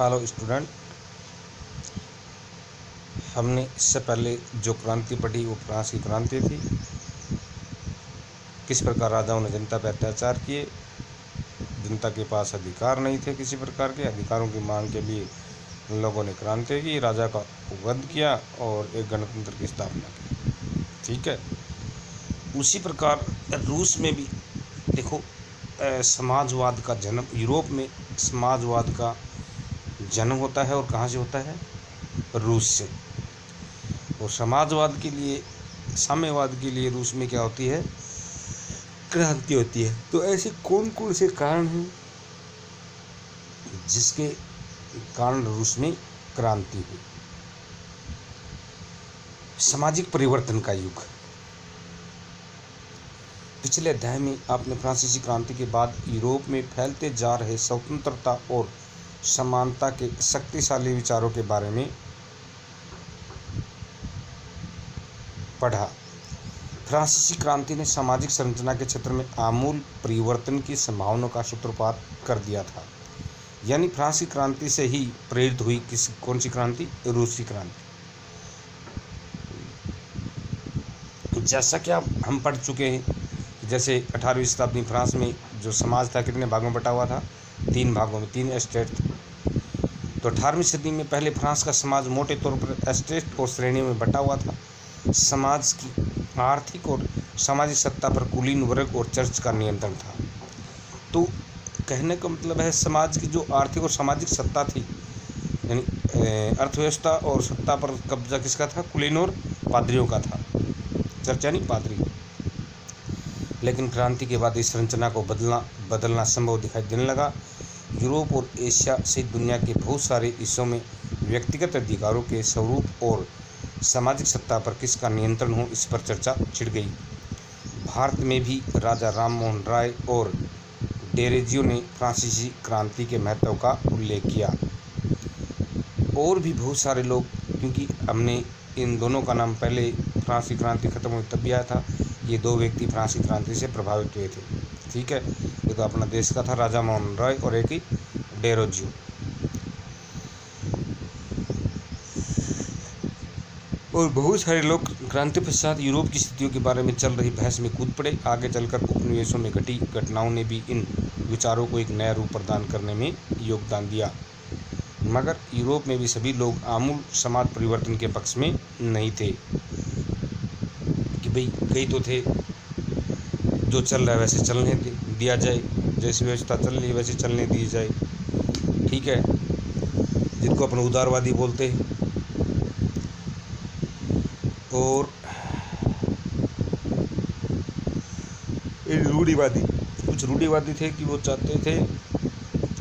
Hello student, हमने इससे पहले जो क्रांति पढ़ी वो फ्रांस की क्रांति थी। किस प्रकार राजाओं ने जनता पर अत्याचार किए, जनता के पास अधिकार नहीं थे, किसी प्रकार के अधिकारों की मांग के लिए लोगों ने क्रांति की, राजा का वध किया और एक गणतंत्र की स्थापना की। ठीक है, उसी प्रकार रूस में भी देखो, समाजवाद का जन्म, यूरोप में समाजवाद का जन्म होता है और कहाँ से होता है? रूस से। और समाजवाद के लिए, साम्यवाद के लिए रूस में क्या होती है? क्रांति होती है। तो ऐसे कौन कौन से कारण हैं जिसके कारण रूस में क्रांति हुई? सामाजिक परिवर्तन का युग। पिछले अध्याय में आपने फ्रांसीसी क्रांति के बाद यूरोप में फैलते जा रहे स्वतंत्रता और समानता के शक्तिशाली विचारों के बारे में पढ़ा। फ्रांसीसी क्रांति ने सामाजिक संरचना के क्षेत्र में आमूल परिवर्तन की संभावना का सूत्रपात कर दिया था। यानी फ्रांसीसी क्रांति से ही प्रेरित हुई कौन सी क्रांति? रूसी क्रांति। जैसा कि हम पढ़ चुके हैं कि जैसे 18वीं शताब्दी फ्रांस में जो समाज था कितने भागों में बटा हुआ था? 3 भागों में, 3 एस्टेट थे। तो 18वीं सदी में पहले फ्रांस का समाज मोटे तौर पर एस्टेट और श्रेणियों में बटा हुआ था। समाज की आर्थिक और सामाजिक सत्ता पर कुलीन वर्ग और चर्च का नियंत्रण था। तो कहने का मतलब है, समाज की जो आर्थिक और सामाजिक सत्ता थी, यानी अर्थव्यवस्था और सत्ता पर कब्जा किसका था? कुलीन और पादरियों का था। चर्च यानी पादरी। लेकिन क्रांति के बाद इस संरचना को बदलना संभव दिखाई देने लगा। यूरोप और एशिया सहित दुनिया के बहुत सारे हिस्सों में व्यक्तिगत अधिकारों के स्वरूप और सामाजिक सत्ता पर किसका नियंत्रण हो, इस पर चर्चा छिड़ गई। भारत में भी राजा राम मोहन राय और डेरेजियो ने फ्रांसीसी क्रांति के महत्व का उल्लेख किया। और भी बहुत सारे लोग, क्योंकि हमने इन दोनों का नाम पहले फ्रांसीसी क्रांति खत्म हुई तब भी आया था। ये 2 व्यक्ति फ्रांसीसी क्रांति से प्रभावित हुए थे। ठीक है, ये तो अपना देश का था, राजा मोहन राय और एक ही डेरोजियो। और बहुत सारे लोग क्रांति पश्चात यूरोप की स्थितियों के बारे में चल रही बहस में कूद पड़े। आगे चलकर उपनिवेशों में घटी घटनाओं ने भी इन विचारों को एक नया रूप प्रदान करने में योगदान दिया। मगर यूरोप में भी सभी लोग आमूल समाज परिवर्तन के पक्ष में नहीं थे कि भाई कई तो थे जो चल रहा है वैसे चलने दिया जाए, जैसी व्यवस्था चल रही है वैसे चलने दी जाए। ठीक है, जिनको अपन उदारवादी बोलते हैं। और रूढ़िवादी, कुछ रूढ़िवादी थे कि वो चाहते थे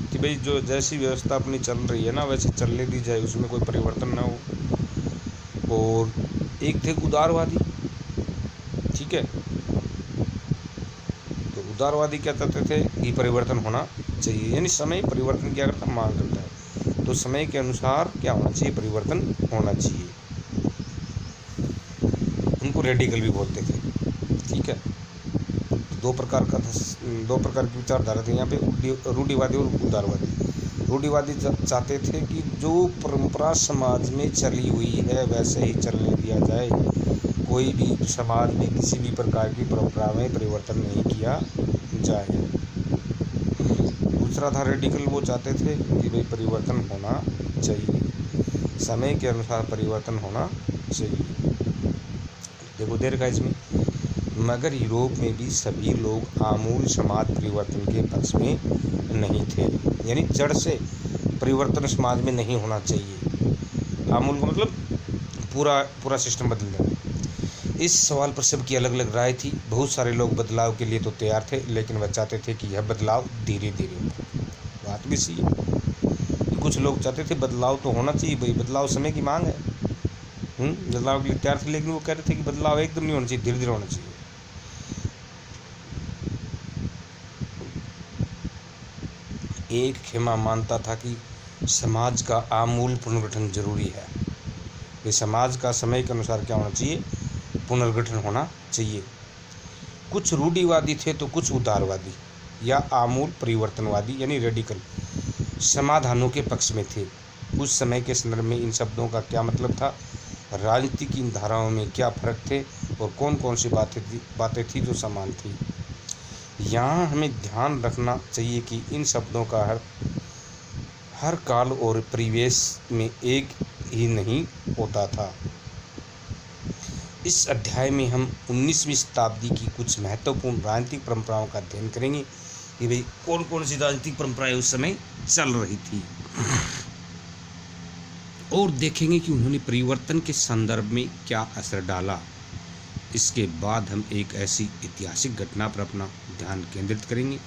कि भाई जो जैसी व्यवस्था अपनी चल रही है ना वैसे चलने दी जाए, उसमें कोई परिवर्तन ना हो। और एक थे उदारवादी। ठीक है, तो उदारवादी क्या चाहते थे कि परिवर्तन होना चाहिए, यानी समय परिवर्तन क्या करता, मांग करता है। तो समय के अनुसार क्या होना चाहिए? परिवर्तन होना चाहिए। उनको रेडिकल भी बोलते थे। ठीक है, तो 2 प्रकार की विचारधारा थी यहाँ पे, रूढ़िवादी और उदारवादी। रूढ़िवादी चाहते थे कि जो परंपरा समाज में चली हुई है वैसे ही चलने दिया जाए, कोई भी समाज में किसी भी प्रकार की परंपरा में परिवर्तन नहीं किया जाए। दूसरा था रेडिकल, वो चाहते थे कि भाई परिवर्तन होना चाहिए, समय के अनुसार परिवर्तन होना चाहिए। देखो देर का इसमें, मगर यूरोप में भी सभी लोग आमूल समाज परिवर्तन के पक्ष में नहीं थे। यानी जड़ से परिवर्तन समाज में नहीं होना चाहिए। आमूल का मतलब पूरा सिस्टम बदल देना। इस सवाल पर सबकी अलग अलग राय थी। बहुत सारे लोग बदलाव के लिए तो तैयार थे, लेकिन वह चाहते थे कि यह बदलाव धीरे धीरे हो। बात भी सही है। कुछ लोग चाहते थे बदलाव तो होना चाहिए, भाई बदलाव समय की मांग है। बदलाव के लिए तैयार थे, लेकिन वो कह रहे थे कि बदलाव एकदम नहीं होना चाहिए, धीरे धीरे होना चाहिए। एक खेमा मानता था कि समाज का आमूल पुनर्गठन जरूरी है। ये समाज का समय के अनुसार क्या होना चाहिए? पुनर्गठन होना चाहिए। कुछ रूढ़िवादी थे तो कुछ उदारवादी या आमूल परिवर्तनवादी यानी रेडिकल। समाधानों के पक्ष में थे। उस समय के संदर्भ में इन शब्दों का क्या मतलब था, राजनीति की इन धाराओं में क्या फर्क थे और कौन कौन सी बातें थी जो समान थी। यहाँ हमें ध्यान रखना चाहिए कि इन शब्दों का हर काल और परिवेश में एक ही नहीं होता था। इस अध्याय में हम 19वीं शताब्दी की कुछ महत्वपूर्ण राजनीतिक परंपराओं का अध्ययन करेंगे कि भाई कौन कौन सी राजनीतिक परंपराएं उस समय चल रही थी, और देखेंगे कि उन्होंने परिवर्तन के संदर्भ में क्या असर डाला। इसके बाद हम एक ऐसी ऐतिहासिक घटना पर अपना ध्यान केंद्रित करेंगे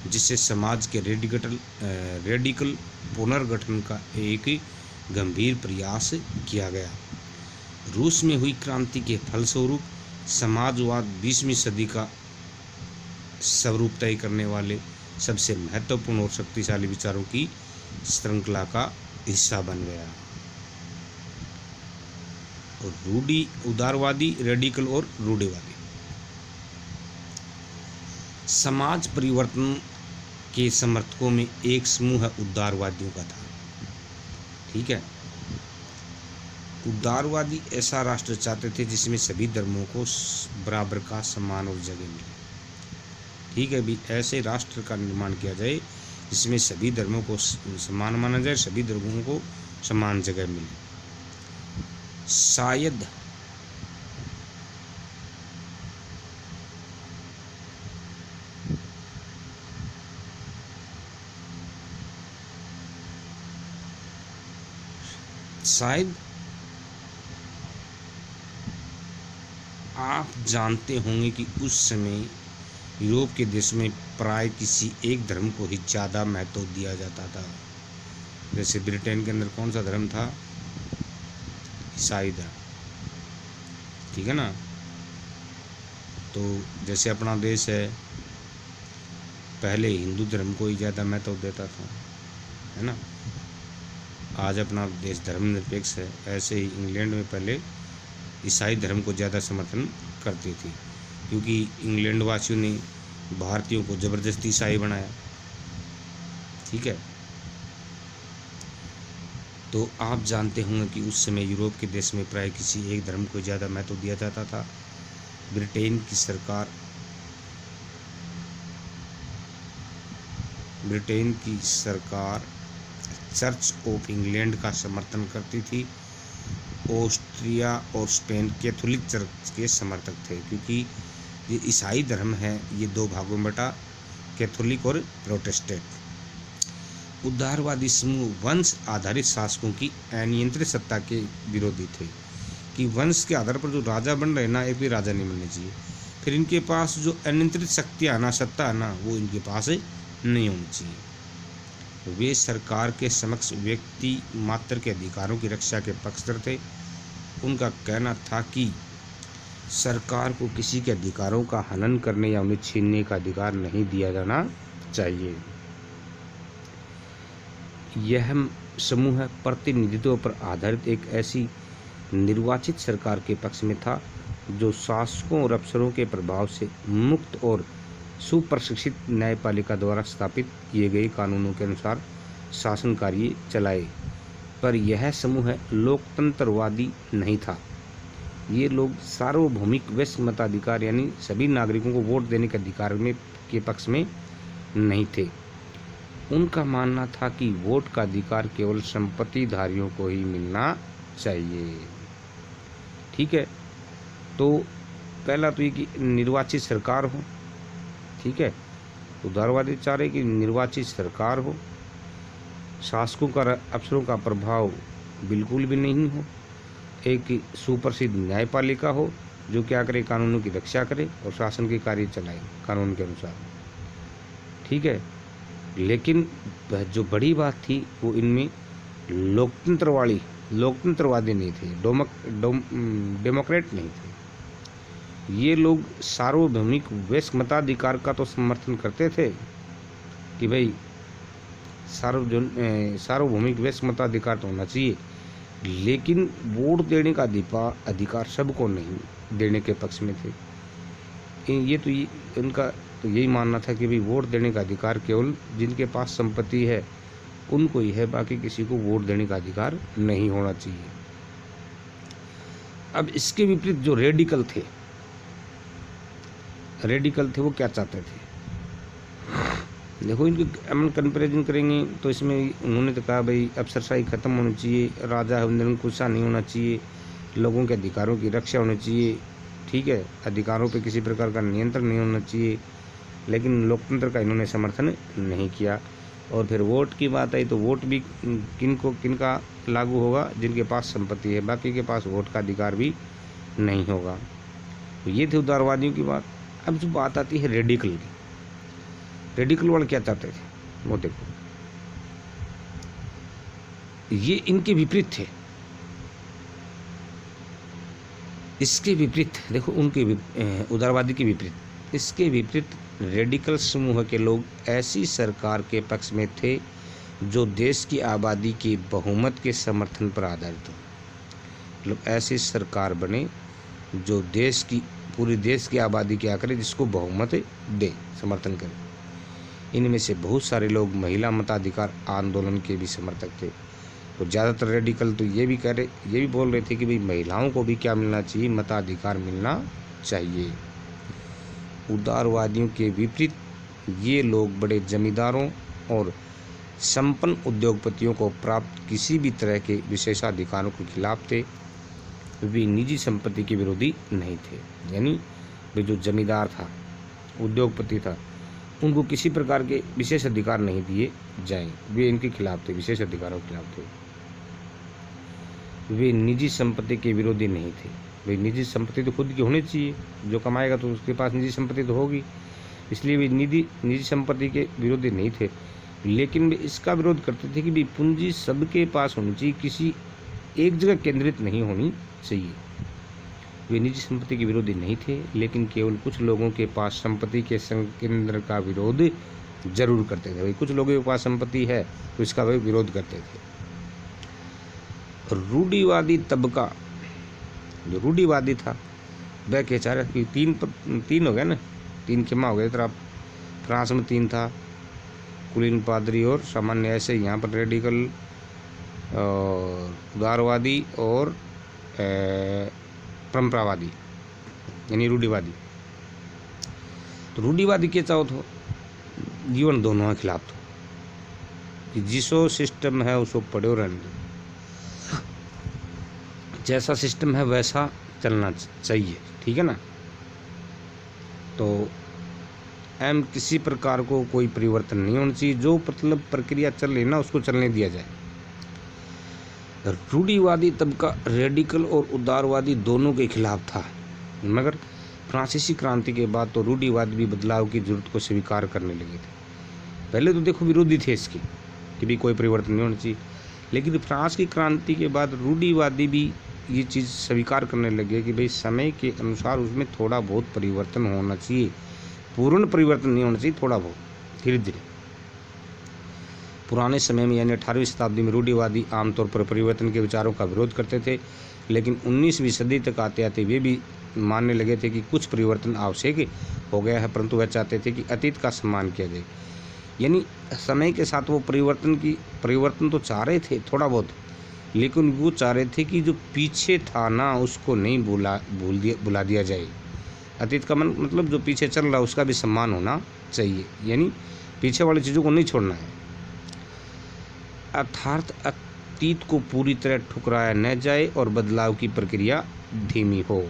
जिससे समाज के रेडिकल पुनर्गठन का एक गंभीर प्रयास किया गया। रूस में हुई क्रांति के फलस्वरूप समाजवाद 20वीं सदी का स्वरूप तय करने वाले सबसे महत्वपूर्ण और शक्तिशाली विचारों की श्रृंखला का हिस्सा बन गया। और उदारवादी, रेडिकल और रूढ़िवादी। समाज परिवर्तन के समर्थकों में एक समूह उदारवादियों का था। ठीक है, उदारवादी ऐसा राष्ट्र चाहते थे जिसमें सभी धर्मों को बराबर का सम्मान और जगह मिले। ठीक है भी, ऐसे राष्ट्र का निर्माण किया जाए जिसमें सभी धर्मों को समान माना जाए, सभी धर्मों को समान जगह मिले। शायद आप जानते होंगे कि उस समय यूरोप के देश में प्राय किसी एक धर्म को ही ज़्यादा महत्व दिया जाता था। जैसे ब्रिटेन के अंदर कौन सा धर्म था, ईसाई धर्म। ठीक है ना। तो जैसे अपना देश है, पहले हिंदू धर्म को ही ज़्यादा महत्व देता था, है ना। आज अपना देश धर्मनिरपेक्ष है। ऐसे ही इंग्लैंड में पहले ईसाई धर्म को ज़्यादा समर्थन करती थी, क्योंकि इंग्लैंड वासियों ने भारतीयों को ज़बरदस्ती ईसाई बनाया। ठीक है, तो आप जानते होंगे कि उस समय यूरोप के देश में प्राय किसी एक धर्म को ज़्यादा महत्व दिया जाता था। ब्रिटेन की सरकार चर्च ऑफ इंग्लैंड का समर्थन करती थी। ऑस्ट्रिया और स्पेन कैथोलिक चर्च के समर्थक थे, क्योंकि ये ईसाई धर्म है, ये दो भागों में बटा, कैथोलिक और प्रोटेस्टेंट। उदारवादी समूह वंश आधारित शासकों की अनियंत्रित सत्ता के विरोधी थे, कि वंश के आधार पर जो राजा बन रहे ना, एक भी राजा नहीं बनने चाहिए। फिर इनके पास जो अनियंत्रित शक्तियाँ ना, सत्ता है ना, वो इनके पास नहीं होनी चाहिए। वे सरकार के समक्ष व्यक्ति मात्र के अधिकारों की रक्षा के पक्षधर थे। उनका कहना था कि सरकार को किसी के अधिकारों का हनन करने या उन्हें छीनने का अधिकार नहीं दिया जाना चाहिए। यह समूह प्रतिनिधित्व पर आधारित एक ऐसी निर्वाचित सरकार के पक्ष में था जो शासकों और अफसरों के प्रभाव से मुक्त और सुप्रशिक्षित न्यायपालिका द्वारा स्थापित किए गए कानूनों के अनुसार शासन कार्य चलाए। पर यह समूह लोकतंत्रवादी नहीं था। ये लोग सार्वभौमिक वैश्य मताधिकार यानी सभी नागरिकों को वोट देने के अधिकार के पक्ष में नहीं थे। उनका मानना था कि वोट का अधिकार केवल संपत्तिधारियों को ही मिलना चाहिए। ठीक है, तो पहला तो ये कि निर्वाचित सरकार हो। ठीक है, उदारवादी चाह रहे कि निर्वाचित सरकार हो, शासकों का अफसरों का प्रभाव बिल्कुल भी नहीं हो, एक सुप्रसिद्ध न्यायपालिका हो जो क्या करे, कानूनों की रक्षा करे और शासन के कार्य चलाए कानून के अनुसार। ठीक है, लेकिन जो बड़ी बात थी वो इनमें लोकतंत्रवादी नहीं थे, डेमोक्रेट नहीं थे। ये लोग सार्वभौमिक वैश्य मताधिकार का तो समर्थन करते थे कि भाई सार्वभौमिक वैश्य मताधिकार तो होना चाहिए, लेकिन वोट देने का अधिकार सबको नहीं देने के पक्ष में थे। इनका तो यही मानना था कि भाई वोट देने का अधिकार केवल जिनके पास संपत्ति है उनको ही है, बाकी किसी को वोट देने का अधिकार नहीं होना चाहिए। अब इसके विपरीत जो रेडिकल थे वो क्या चाहते थे? देखो, इनके हम कंपैरिजन करेंगे तो इसमें उन्होंने तो कहा भाई अफसरशाही खत्म होनी चाहिए, राजा निरंकुशा नहीं होना चाहिए, लोगों के अधिकारों की रक्षा होनी चाहिए, ठीक है, अधिकारों पे किसी प्रकार का नियंत्रण नहीं होना चाहिए। लेकिन लोकतंत्र का इन्होंने समर्थन नहीं किया। और फिर वोट की बात आई तो वोट भी किनका लागू होगा? जिनके पास संपत्ति है, बाकी के पास वोट का अधिकार भी नहीं होगा। तो ये थी उदारवादियों की बात। अब जो बात आती है रेडिकल की, रेडिकल वाले क्या चाहते थे? वो देखो, ये इनके विपरीत थे। इसके विपरीत देखो, उनके उदारवादी के विपरीत, इसके विपरीत रेडिकल समूह के लोग ऐसी सरकार के पक्ष में थे जो देश की आबादी के बहुमत के समर्थन पर आधारित हो। मतलब ऐसी सरकार बने जो पूरी देश की आबादी क्या करे, जिसको बहुमत दे, समर्थन करे। इनमें से बहुत सारे लोग महिला मताधिकार आंदोलन के भी समर्थक थे। तो ज़्यादातर रेडिकल तो ये भी बोल रहे थे कि भाई महिलाओं को भी क्या मिलना चाहिए, मताधिकार मिलना चाहिए। उदारवादियों के विपरीत ये लोग बड़े जमींदारों और संपन्न उद्योगपतियों को प्राप्त किसी भी तरह के विशेषाधिकारों के खिलाफ थे। वे निजी संपत्ति के विरोधी नहीं थे। यानी वे जो जमींदार था, उद्योगपति था, उनको किसी प्रकार के विशेष अधिकार नहीं दिए जाएं, वे इनके खिलाफ थे, विशेष अधिकारों के खिलाफ थे। वे निजी संपत्ति के विरोधी नहीं थे। वे निजी संपत्ति तो खुद की होनी चाहिए, जो कमाएगा तो उसके पास निजी संपत्ति तो होगी, इसलिए वे निजी संपत्ति के विरोधी नहीं थे। लेकिन वे इसका विरोध करते थे कि भी पूंजी सबके पास होनी चाहिए, किसी एक जगह केंद्रित नहीं होनी चाहिए। वे निजी संपत्ति के विरोधी नहीं थे, लेकिन केवल कुछ लोगों के पास संपत्ति के संकेंद्र का विरोध जरूर करते थे। भाई कुछ लोगों के पास संपत्ति है तो इसका वे विरोध करते थे। रूढ़िवादी तबका, जो रूढ़िवादी था, वह कह चाह रहा कि तीन हो गया ना, 3 खेमा हो गया। तरह फ्रांस में 3 था, कुलीन, पादरी और सामान्य। ऐसे यहाँ पर रेडिकल, उदारवादी और परंपरावादी, यानी रूढ़िवादी। तो रूढ़िवादी के चाहो तो जीवन दोनों के खिलाफ था कि जिसो सिस्टम है उसको पढ़ो रहने दो, जैसा सिस्टम है वैसा चलना चाहिए, ठीक है ना। तो किसी प्रकार को कोई परिवर्तन नहीं होना चाहिए, जो मतलब प्रक्रिया चल रही ना उसको चलने दिया जाए। रूढ़िवादी तबका रेडिकल और उदारवादी दोनों के खिलाफ था, मगर फ्रांसीसी क्रांति के बाद तो रूढ़िवाद भी बदलाव की जरूरत को स्वीकार करने लगे थे। पहले तो देखो विरोधी थे इसके कि भी कोई परिवर्तन नहीं होना चाहिए, लेकिन फ्रांस की क्रांति के बाद रूढ़िवादी भी ये चीज़ स्वीकार करने लगे कि भाई समय के अनुसार उसमें थोड़ा बहुत परिवर्तन होना चाहिए, पूर्ण परिवर्तन नहीं होना चाहिए, थोड़ा बहुत धीरे धीरे। पुराने समय में यानी 18वीं शताब्दी में रूढ़िवादी आमतौर पर परिवर्तन के विचारों का विरोध करते थे, लेकिन 19वीं सदी तक आते आते वे भी मानने लगे थे कि कुछ परिवर्तन आवश्यक हो गया है, परंतु वह चाहते थे कि अतीत का सम्मान किया जाए। यानी समय के साथ वो परिवर्तन तो चाह रहे थे थोड़ा बहुत, लेकिन वो चाह रहे थे कि जो पीछे था ना उसको नहीं बुला दिया जाए। अतीत का मतलब जो पीछे चल रहा है उसका भी सम्मान होना चाहिए, यानी पीछे वाली चीज़ों को नहीं छोड़ना है। अर्थात अतीत को पूरी तरह ठुकराया न जाए और बदलाव की प्रक्रिया धीमी हो।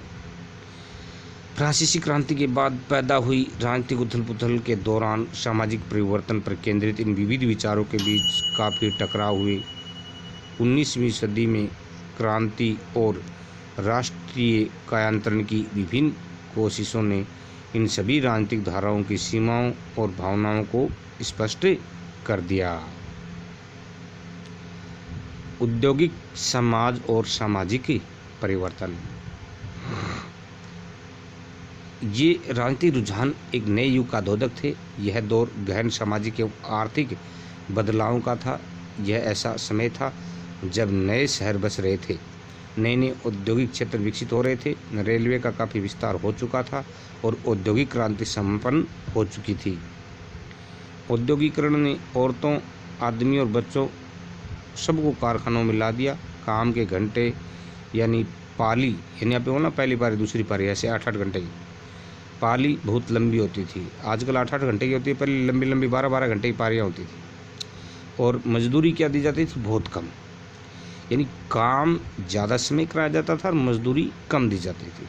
फ्रांसीसी क्रांति के बाद पैदा हुई राजनीतिक उथल-पुथल के दौरान सामाजिक परिवर्तन पर केंद्रित इन विविध विचारों के बीच काफ़ी टकराव हुए। 19वीं सदी में क्रांति और राष्ट्रीय कायांतरण की विभिन्न कोशिशों ने इन सभी राजनीतिक धाराओं की सीमाओं और भावनाओं को स्पष्ट कर दिया। औद्योगिक समाज और सामाजिक परिवर्तन, ये राजनीतिक रुझान एक नए युग का द्योतक थे। यह दौर गहन सामाजिक एवं आर्थिक बदलावों का था। यह ऐसा समय था जब नए शहर बस रहे थे, नए नए औद्योगिक क्षेत्र विकसित हो रहे थे, रेलवे का काफ़ी विस्तार हो चुका था और औद्योगिक क्रांति संपन्न हो चुकी थी। औद्योगिकरण ने औरतों आदमी और बच्चों सबको कारखानों में ला दिया। काम के घंटे यानी पाली, यानी यहाँ पे बोला पहली पारी दूसरी पारी, ऐसे 8-8 घंटे की पाली बहुत लंबी होती थी। आजकल 8-8 घंटे की होती है, पहले लंबी लंबी 12-12 घंटे की पारियाँ होती थी। और मजदूरी क्या दी जाती थी? बहुत कम, यानी काम ज़्यादा समय कराया जाता था और मजदूरी कम दी जाती थी।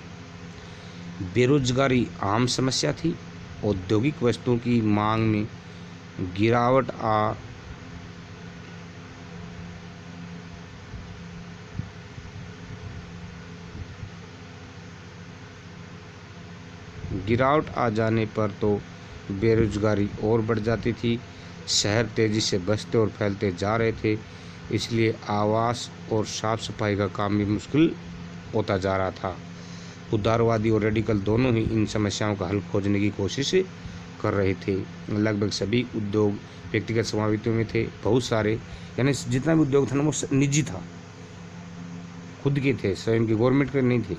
बेरोजगारी आम समस्या थी। औद्योगिक वस्तुओं की मांग में गिरावट आ जाने पर तो बेरोजगारी और बढ़ जाती थी। शहर तेज़ी से बसते और फैलते जा रहे थे, इसलिए आवास और साफ सफाई का काम भी मुश्किल होता जा रहा था। उदारवादी और रेडिकल दोनों ही इन समस्याओं का हल खोजने की कोशिश कर रहे थे। लगभग सभी उद्योग व्यक्तिगत समावितों में थे। बहुत सारे, यानी जितना भी उद्योग था ना वो निजी था, खुद के थे, स्वयं के, गवर्नमेंट के नहीं थे।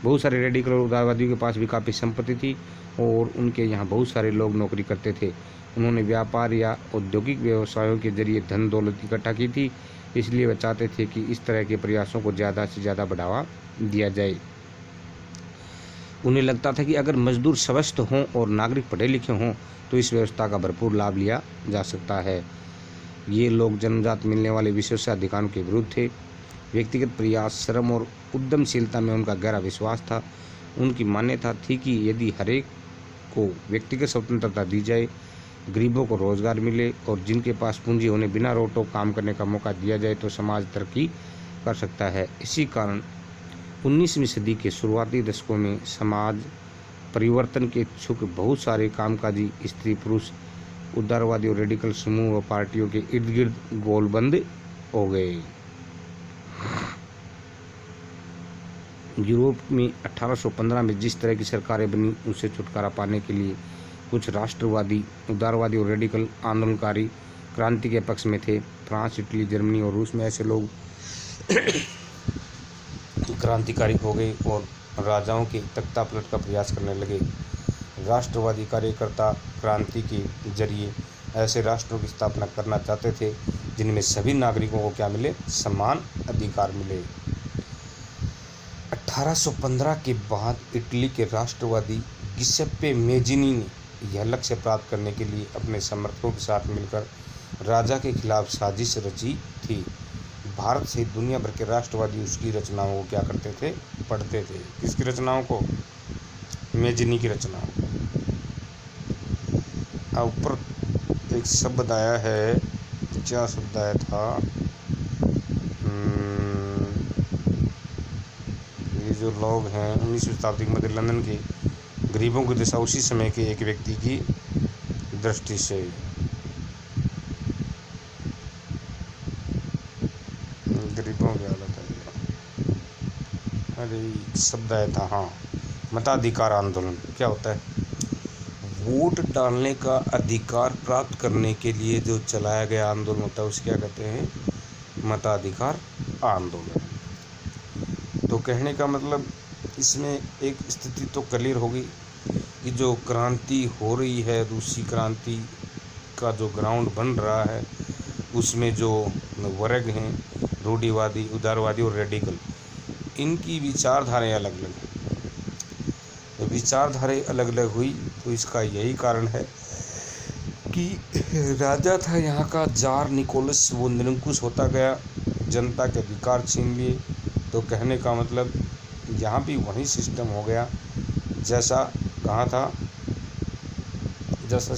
बहुत सारे रेडिकल और उदारवादियों के पास भी काफ़ी संपत्ति थी और उनके यहाँ बहुत सारे लोग नौकरी करते थे। उन्होंने व्यापार या औद्योगिक व्यवसायों के जरिए धन दौलत इकट्ठा की थी, इसलिए वे चाहते थे कि इस तरह के प्रयासों को ज़्यादा से ज़्यादा बढ़ावा दिया जाए। उन्हें लगता था कि अगर मजदूर स्वस्थ हों और नागरिक पढ़े लिखे हों तो इस व्यवस्था का भरपूर लाभ लिया जा सकता है। ये लोग जन्मजात मिलने वाले विशेष अधिकारों के विरुद्ध थे। व्यक्तिगत प्रयास, श्रम और उद्यमशीलता में उनका गहरा विश्वास था। उनकी मान्यता थी कि यदि हरेक को व्यक्तिगत स्वतंत्रता दी जाए, गरीबों को रोजगार मिले और जिनके पास पूंजी उन्हें बिना रोक काम करने का मौका दिया जाए तो समाज तरक्की कर सकता है। इसी कारण 19वीं सदी के शुरुआती दशकों में समाज परिवर्तन के इच्छुक बहुत सारे कामकाजी स्त्री पुरुष उदारवादी और रेडिकल समूह व पार्टियों के इर्द गिर्द गोलबंद हो गए। यूरोप में 1815 में जिस तरह की सरकारें बनी, उससे छुटकारा पाने के लिए कुछ राष्ट्रवादी, उदारवादी और रेडिकल आंदोलनकारी क्रांति के पक्ष में थे। फ्रांस, इटली, जर्मनी और रूस में ऐसे लोग क्रांतिकारी हो गए और राजाओं के तख्तापलट का प्रयास करने लगे। राष्ट्रवादी कार्यकर्ता क्रांति के जरिए ऐसे राष्ट्रों की स्थापना करना चाहते थे जिनमें सभी नागरिकों को क्या मिले? समान अधिकार मिले। 1815 के बाद इटली के राष्ट्रवादी गिसेप्पे मेजिनी ने यह लक्ष्य प्राप्त करने के लिए अपने समर्थकों के साथ मिलकर राजा के खिलाफ साजिश रची थी। भारत सहित दुनिया भर के राष्ट्रवादी उसकी रचनाओं को क्या करते थे? पढ़ते थे। किसकी रचनाओं को? मेजिनी की रचनाओं को। ऊपर एक शब्द आया है, क्या शब्द आया था? ये जो लोग हैं 19वीं शताब्दी के मध्य लंदन के गरीबों की दशा उसी समय के एक व्यक्ति की दृष्टि से। गरीबों की हालत है। अरे शब्द आया था, हाँ, मताधिकार आंदोलन। क्या होता है? वोट डालने का अधिकार प्राप्त करने के लिए जो चलाया गया आंदोलन होता है उसे क्या कहते हैं? मताधिकार आंदोलन। तो कहने का मतलब इसमें एक स्थिति तो क्लियर होगी कि जो क्रांति हो रही है, रूसी क्रांति का जो ग्राउंड बन रहा है, उसमें जो वर्ग हैं, रूढ़िवादी, उदारवादी और रेडिकल, इनकी विचारधाराएं अलग अलग हैं। विचारधाराएं अलग अलग हुई तो इसका यही कारण है कि राजा था यहाँ का जार निकोलस, वो निरंकुश होता गया, जनता के अधिकार छीन लिए। तो कहने का मतलब यहाँ भी वही सिस्टम हो गया जैसा कहाँ था, जैसा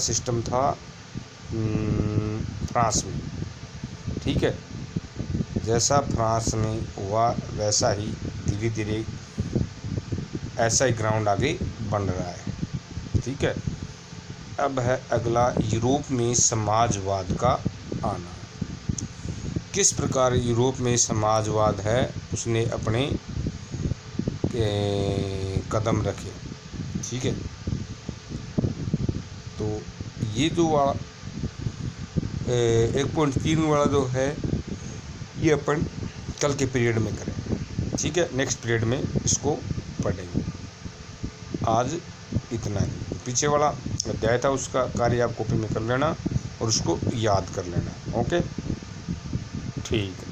सिस्टम था फ्रांस में। ठीक है, जैसा फ्रांस में हुआ वैसा ही धीरे धीरे ऐसा ही ग्राउंड आगे बन रहा है। ठीक है, अब है अगला यूरोप में समाजवाद का आना। किस प्रकार यूरोप में समाजवाद है उसने अपने कदम रखे। ठीक है, तो ये जो 1.3 वाला जो है ये अपन कल के पीरियड में करें। ठीक है, नेक्स्ट पीरियड में इसको पढ़ेंगे। आज इतना ही, पीछे वाला अध्याय था उसका कार्य आप कॉपी में कर लेना और उसको याद कर लेना। ओके, ठीक है।